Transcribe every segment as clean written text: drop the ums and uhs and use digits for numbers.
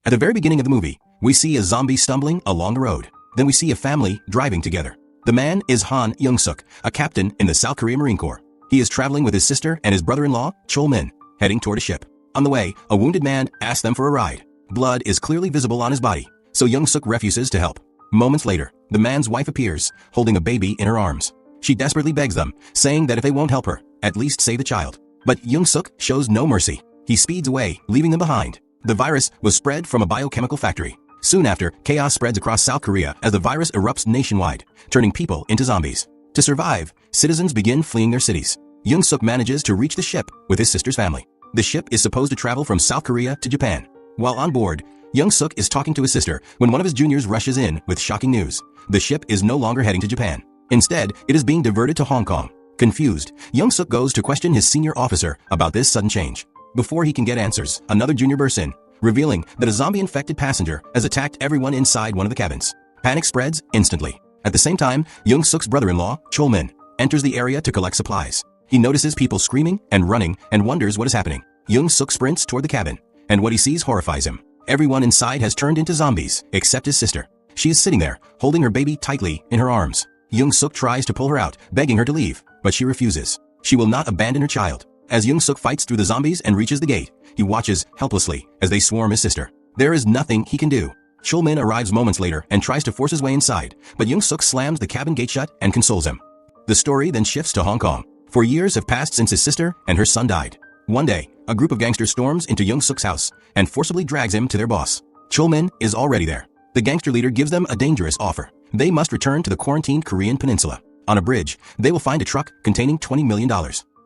At the very beginning of the movie, we see a zombie stumbling along the road. Then we see a family driving together. The man is Han Young-suk, a captain in the South Korea Marine Corps. He is traveling with his sister and his brother-in-law, Chol-min, heading toward a ship. On the way, a wounded man asks them for a ride. Blood is clearly visible on his body, so Young-suk refuses to help. Moments later, the man's wife appears, holding a baby in her arms. She desperately begs them, saying that if they won't help her, at least save the child. But Young-suk shows no mercy. He speeds away, leaving them behind. The virus was spread from a biochemical factory. Soon after, chaos spreads across South Korea as the virus erupts nationwide, turning people into zombies. To survive, citizens begin fleeing their cities. Young-suk manages to reach the ship with his sister's family. The ship is supposed to travel from South Korea to Japan. While on board, Young-suk is talking to his sister when one of his juniors rushes in with shocking news. The ship is no longer heading to Japan. Instead, it is being diverted to Hong Kong. Confused, Young-suk goes to question his senior officer about this sudden change. Before he can get answers, another junior bursts in, revealing that a zombie-infected passenger has attacked everyone inside one of the cabins. Panic spreads instantly. At the same time, Young-suk's brother-in-law, Chol-min, enters the area to collect supplies. He notices people screaming and running and wonders what is happening. Young-suk sprints toward the cabin, and what he sees horrifies him. Everyone inside has turned into zombies, except his sister. She is sitting there, holding her baby tightly in her arms. Young-suk tries to pull her out, begging her to leave, but she refuses. She will not abandon her child. As Young-suk fights through the zombies and reaches the gate, he watches helplessly as they swarm his sister. There is nothing he can do. Chol-min arrives moments later and tries to force his way inside, but Young-suk slams the cabin gate shut and consoles him. The story then shifts to Hong Kong. For years have passed since his sister and her son died. One day, a group of gangsters storms into Young-suk's house and forcibly drags him to their boss. Chol-min is already there. The gangster leader gives them a dangerous offer. They must return to the quarantined Korean peninsula. On a bridge, they will find a truck containing $20 million.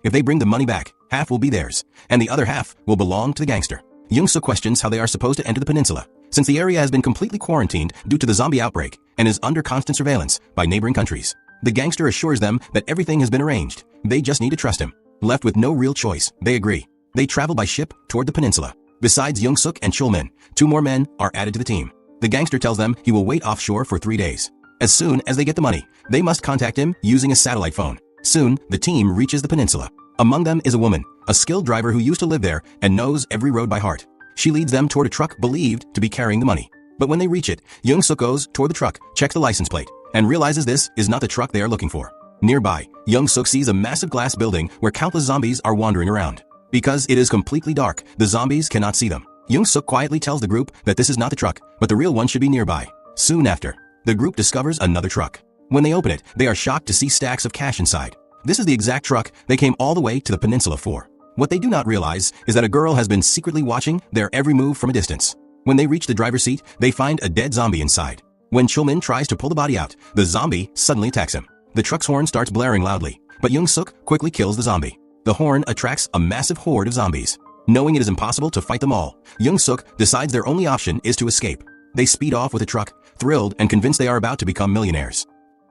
If they bring the money back, half will be theirs, and the other half will belong to the gangster. Young-suk questions how they are supposed to enter the peninsula, since the area has been completely quarantined due to the zombie outbreak and is under constant surveillance by neighboring countries. The gangster assures them that everything has been arranged. They just need to trust him. Left with no real choice, they agree. They travel by ship toward the peninsula. Besides Young-suk and Chol-min, 2 more men are added to the team. The gangster tells them he will wait offshore for 3 days. As soon as they get the money, they must contact him using a satellite phone. Soon, the team reaches the peninsula. Among them is a woman, a skilled driver who used to live there and knows every road by heart. She leads them toward a truck believed to be carrying the money. But when they reach it, Young-suk goes toward the truck, checks the license plate, and realizes this is not the truck they are looking for. Nearby, Young-suk sees a massive glass building where countless zombies are wandering around. Because it is completely dark, the zombies cannot see them. Young-suk quietly tells the group that this is not the truck, but the real one should be nearby. Soon after, the group discovers another truck. When they open it, they are shocked to see stacks of cash inside. This is the exact truck they came all the way to the peninsula for. What they do not realize is that a girl has been secretly watching their every move from a distance. When they reach the driver's seat, they find a dead zombie inside. When Chol-min tries to pull the body out, the zombie suddenly attacks him. The truck's horn starts blaring loudly, but Young-suk quickly kills the zombie. The horn attracts a massive horde of zombies. Knowing it is impossible to fight them all, Young-suk decides their only option is to escape. They speed off with a truck, thrilled and convinced they are about to become millionaires.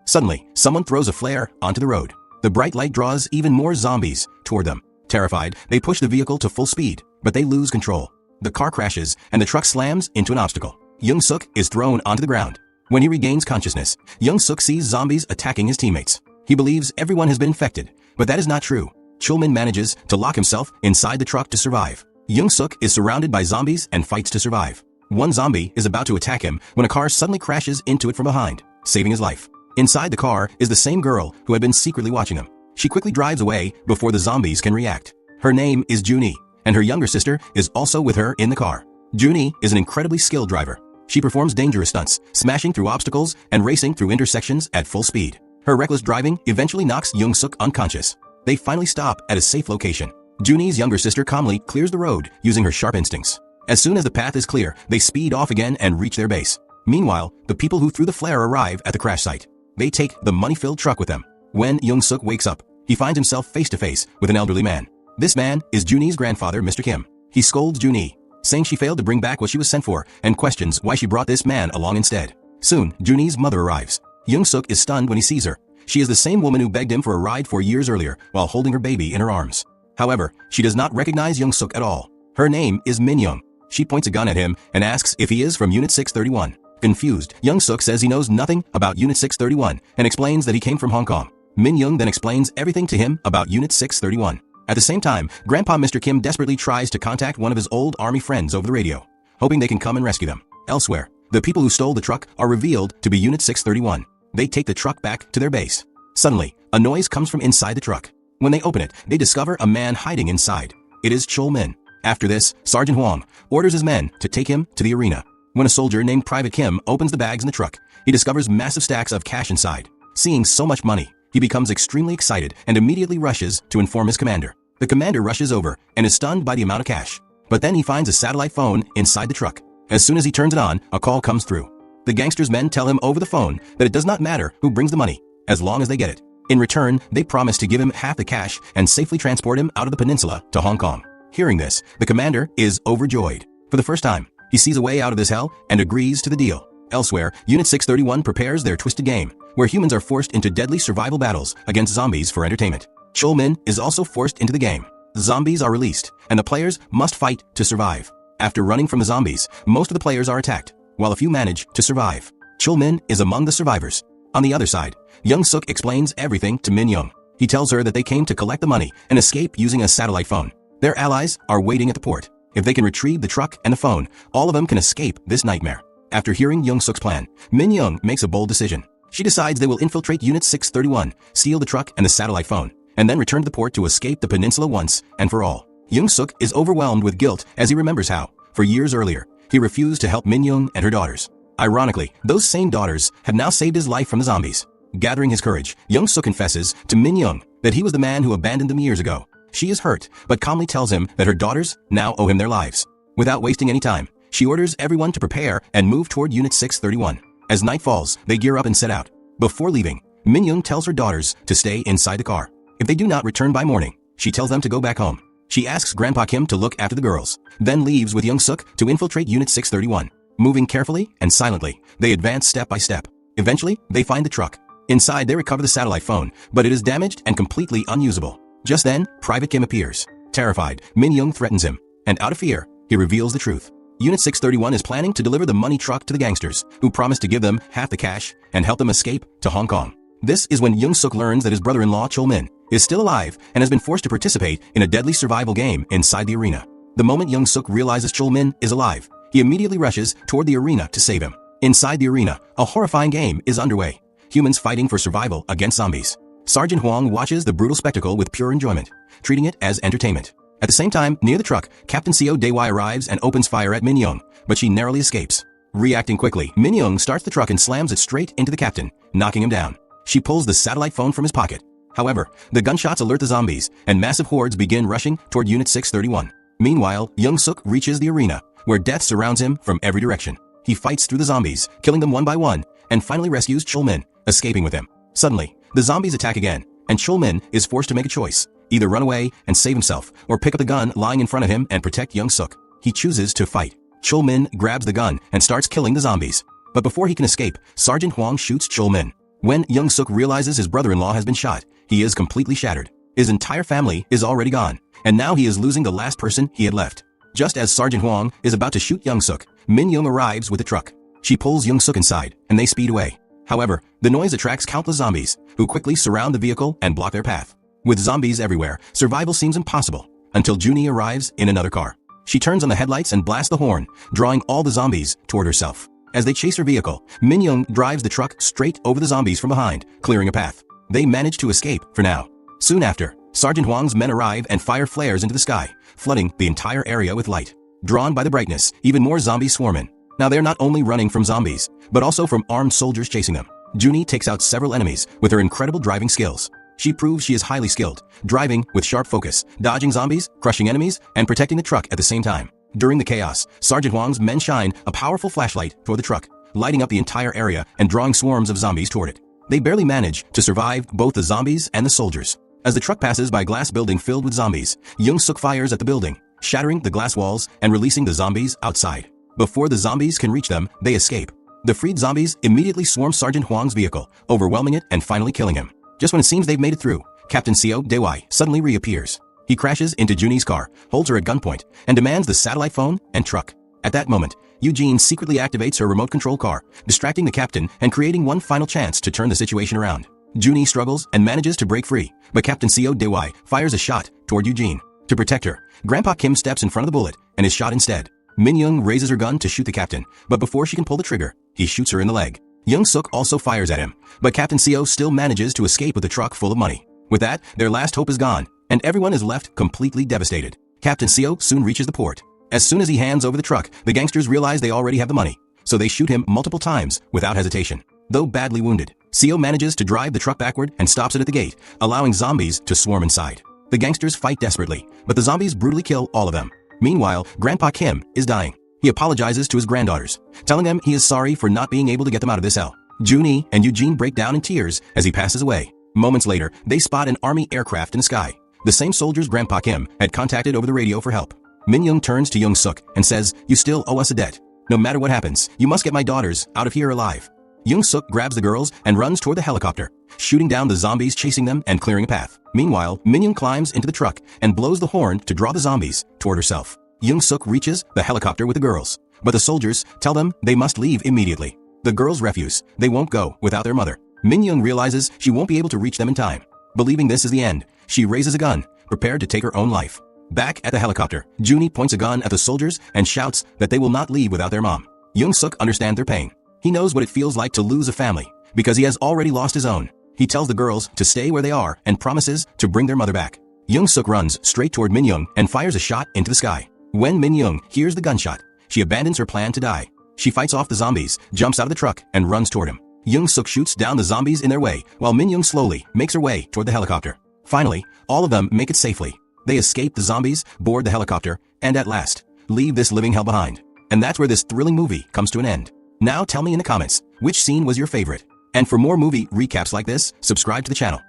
Suddenly, someone throws a flare onto the road. The bright light draws even more zombies toward them. Terrified, they push the vehicle to full speed, but they lose control. The car crashes and the truck slams into an obstacle. Young-suk is thrown onto the ground. When he regains consciousness, Young-suk sees zombies attacking his teammates. He believes everyone has been infected, but that is not true. Chol-min manages to lock himself inside the truck to survive. Young-suk is surrounded by zombies and fights to survive. One zombie is about to attack him when a car suddenly crashes into it from behind, saving his life. Inside the car is the same girl who had been secretly watching them. She quickly drives away before the zombies can react. Her name is Juni, and her younger sister is also with her in the car. Juni is an incredibly skilled driver. She performs dangerous stunts, smashing through obstacles and racing through intersections at full speed. Her reckless driving eventually knocks Young-suk unconscious. They finally stop at a safe location. Juni's younger sister calmly clears the road using her sharp instincts. As soon as the path is clear, they speed off again and reach their base. Meanwhile, the people who threw the flare arrive at the crash site. They take the money-filled truck with them. When Young-suk wakes up, he finds himself face-to-face with an elderly man. This man is Juni's grandfather, Mr. Kim. He scolds Juni, saying she failed to bring back what she was sent for, and questions why she brought this man along instead. Soon, Juni's mother arrives. Young-suk is stunned when he sees her. She is the same woman who begged him for a ride 4 years earlier while holding her baby in her arms. However, she does not recognize Young-suk at all. Her name is Min Young. She points a gun at him and asks if he is from Unit 631. Confused, Young-suk says he knows nothing about Unit 631 and explains that he came from Hong Kong. Min Young then explains everything to him about Unit 631. At the same time, Grandpa Mr. Kim desperately tries to contact one of his old army friends over the radio. hoping they can come and rescue them. Elsewhere, the people who stole the truck are revealed to be Unit 631. They take the truck back to their base. Suddenly, a noise comes from inside the truck. When they open it, they discover a man hiding inside. It is Chol-min. After this, Sergeant Hwang orders his men to take him to the arena. When a soldier named Private Kim opens the bags in the truck, he discovers massive stacks of cash inside. Seeing so much money, he becomes extremely excited and immediately rushes to inform his commander. The commander rushes over and is stunned by the amount of cash. But then he finds a satellite phone inside the truck. As soon as he turns it on, a call comes through. The gangster's men tell him over the phone that it does not matter who brings the money, as long as they get it. In return, they promise to give him half the cash and safely transport him out of the peninsula to Hong Kong. Hearing this, the commander is overjoyed. For the first time, he sees a way out of this hell and agrees to the deal. Elsewhere, Unit 631 prepares their twisted game, where humans are forced into deadly survival battles against zombies for entertainment. Chol-min is also forced into the game. Zombies are released, and the players must fight to survive. After running from the zombies, most of the players are attacked, while a few manage to survive. Chol-min is among the survivors. On the other side, Jung-Suk explains everything to Min-young. He tells her that they came to collect the money and escape using a satellite phone. Their allies are waiting at the port. If they can retrieve the truck and the phone, all of them can escape this nightmare. After hearing Jung-Suk's plan, Min-young makes a bold decision. She decides they will infiltrate Unit 631, steal the truck and the satellite phone, and then return to the port to escape the peninsula once and for all. Jung-Suk is overwhelmed with guilt as he remembers how, for years earlier, he refused to help Min-young and her daughters. Ironically, those same daughters have now saved his life from the zombies. Gathering his courage, Jung-Suk confesses to Min-young that he was the man who abandoned them years ago. She is hurt, but calmly tells him that her daughters now owe him their lives. Without wasting any time, she orders everyone to prepare and move toward Unit 631. As night falls, they gear up and set out. Before leaving, Min-young tells her daughters to stay inside the car. If they do not return by morning, she tells them to go back home. She asks Grandpa Kim to look after the girls, then leaves with Jung-Suk to infiltrate Unit 631. Moving carefully and silently, they advance step by step. Eventually, they find the truck. Inside, they recover the satellite phone, but it is damaged and completely unusable. Just then, Private Kim appears. Terrified, Min-young threatens him, and out of fear, he reveals the truth. Unit 631 is planning to deliver the money truck to the gangsters, who promise to give them half the cash and help them escape to Hong Kong. This is when Jung-Suk learns that his brother-in-law Chol-min is still alive and has been forced to participate in a deadly survival game inside the arena. The moment Jung-Suk realizes Chol-min is alive, he immediately rushes toward the arena to save him. Inside the arena, a horrifying game is underway. Humans fighting for survival against zombies. Sergeant Hwang watches the brutal spectacle with pure enjoyment, treating it as entertainment. At the same time, near the truck, Captain Seo Dae-wai arrives and opens fire at Min-young, but she narrowly escapes. Reacting quickly, Min-young starts the truck and slams it straight into the captain, knocking him down. She pulls the satellite phone from his pocket. However, the gunshots alert the zombies, and massive hordes begin rushing toward Unit 631. Meanwhile, Jung-Suk reaches the arena, where death surrounds him from every direction. He fights through the zombies, killing them one by one, and finally rescues Chol-min, escaping with him. Suddenly, the zombies attack again, and Chol-min is forced to make a choice. Either run away and save himself, or pick up the gun lying in front of him and protect Jung-Suk. He chooses to fight. Chol-min grabs the gun and starts killing the zombies. But before he can escape, Sergeant Hwang shoots Chol-min. When Jung-Suk realizes his brother-in-law has been shot, he is completely shattered. His entire family is already gone, and now he is losing the last person he had left. Just as Sergeant Hwang is about to shoot Jung-Suk, Min-young arrives with the truck. She pulls Jung-Suk inside, and they speed away. However, the noise attracts countless zombies, who quickly surround the vehicle and block their path. With zombies everywhere, survival seems impossible, until Junie arrives in another car. She turns on the headlights and blasts the horn, drawing all the zombies toward herself. As they chase her vehicle, Min-young drives the truck straight over the zombies from behind, clearing a path. They manage to escape for now. Soon after, Sergeant Hwang's men arrive and fire flares into the sky, flooding the entire area with light. Drawn by the brightness, even more zombies swarm in. Now they're not only running from zombies, but also from armed soldiers chasing them. Junie takes out several enemies with her incredible driving skills. She proves she is highly skilled, driving with sharp focus, dodging zombies, crushing enemies, and protecting the truck at the same time. During the chaos, Sergeant Hwang's men shine a powerful flashlight toward the truck, lighting up the entire area and drawing swarms of zombies toward it. They barely manage to survive both the zombies and the soldiers. As the truck passes by a glass building filled with zombies, Jung-Suk fires at the building, shattering the glass walls and releasing the zombies outside. Before the zombies can reach them, they escape. The freed zombies immediately swarm Sergeant Hwang's vehicle, overwhelming it and finally killing him. Just when it seems they've made it through, Captain Seo Dae-wai suddenly reappears. He crashes into Junie's car, holds her at gunpoint, and demands the satellite phone and truck. At that moment, Eugene secretly activates her remote control car, distracting the captain and creating one final chance to turn the situation around. Junie struggles and manages to break free, but Captain Seo Dae-wai fires a shot toward Eugene. To protect her, Grandpa Kim steps in front of the bullet and is shot instead. Min Young raises her gun to shoot the captain, but before she can pull the trigger, he shoots her in the leg. Jung-Suk also fires at him, but Captain Seo still manages to escape with a truck full of money. With that, their last hope is gone, and everyone is left completely devastated. Captain Seo soon reaches the port. As soon as he hands over the truck, the gangsters realize they already have the money, so they shoot him multiple times without hesitation. Though badly wounded, Seo manages to drive the truck backward and stops it at the gate, allowing zombies to swarm inside. The gangsters fight desperately, but the zombies brutally kill all of them. Meanwhile, Grandpa Kim is dying. He apologizes to his granddaughters, telling them he is sorry for not being able to get them out of this hell. Juni and Eugene break down in tears as he passes away. Moments later, they spot an army aircraft in the sky, the same soldiers Grandpa Kim had contacted over the radio for help. Min Young turns to Jung-Suk and says, "You still owe us a debt. No matter what happens, you must get my daughters out of here alive." Jung-Suk grabs the girls and runs toward the helicopter, shooting down the zombies chasing them and clearing a path. Meanwhile, Min Young climbs into the truck and blows the horn to draw the zombies toward herself. Jung-Suk reaches the helicopter with the girls, but the soldiers tell them they must leave immediately. The girls refuse. They won't go without their mother. Min Young realizes she won't be able to reach them in time. Believing this is the end, she raises a gun, prepared to take her own life. Back at the helicopter, Juni points a gun at the soldiers and shouts that they will not leave without their mom. Jung-Suk understands their pain. He knows what it feels like to lose a family, because he has already lost his own. He tells the girls to stay where they are and promises to bring their mother back. Jung-Suk runs straight toward Min Young and fires a shot into the sky. When Min Young hears the gunshot, she abandons her plan to die. She fights off the zombies, jumps out of the truck, and runs toward him. Jung-Suk shoots down the zombies in their way, while Min Young slowly makes her way toward the helicopter. Finally, all of them make it safely. They escape the zombies, board the helicopter, and at last, leave this living hell behind. And that's where this thrilling movie comes to an end. Now tell me in the comments, which scene was your favorite? And for more movie recaps like this, subscribe to the channel.